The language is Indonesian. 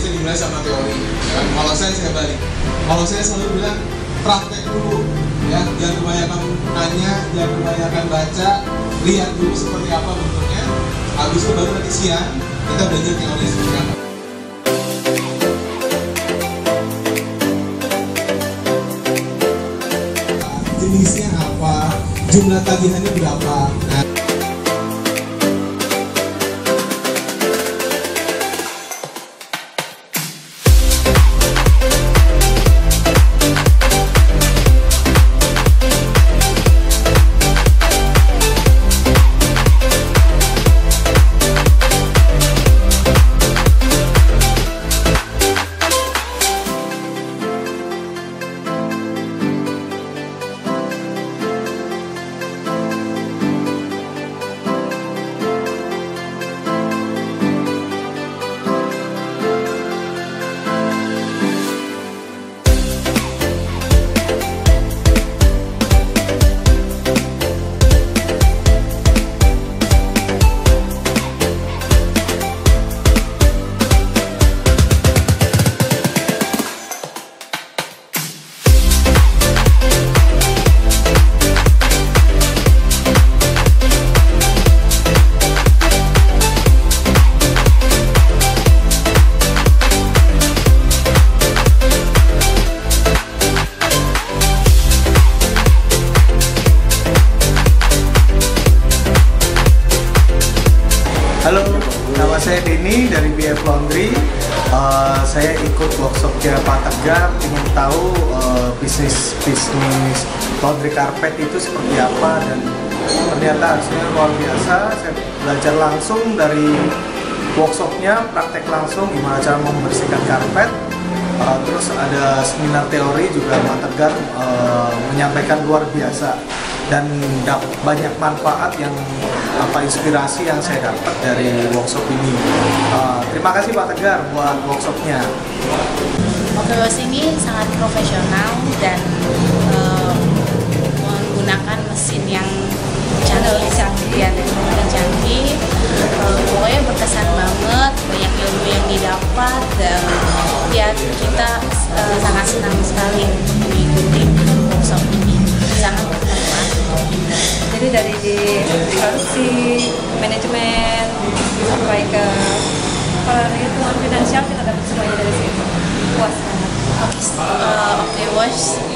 biasanya dimulai sama teori. Ya, kalau saya balik. Kalau saya selalu bilang praktek dulu, ya, jangan kebanyakan nanya, jangan kebanyakan baca, lihat dulu seperti apa bentuknya. Habis itu baru nanti siang kita belajar teori seperti apa. Jenisnya apa? Jumlah tagihannya berapa? Nah, Halo, nama saya Denny dari BF Laundry. Saya ikut workshopnya Pak Tegar, ingin tahu bisnis laundry karpet itu seperti apa, dan ternyata hasilnya luar biasa. Saya belajar langsung dari workshopnya, praktek langsung gimana cara membersihkan karpet. Terus ada seminar teori juga Pak Tegar menyampaikan luar biasa, dan banyak manfaat yang inspirasi yang saya dapat dari workshop ini. Terima kasih Pak Tegar buat workshopnya. Okey ini sangat profesional dan menggunakan mesin yang canggih. Pokoknya berkesan banget, banyak ilmu yang didapat, dan ya kita sangat senang sekali mengikuti workshop ini. Sangat bermanfaat. Jadi dari produksi, manajemen, sampai ke hitungan finansial kita dapat semuanya dari situ. Puas banget. Okey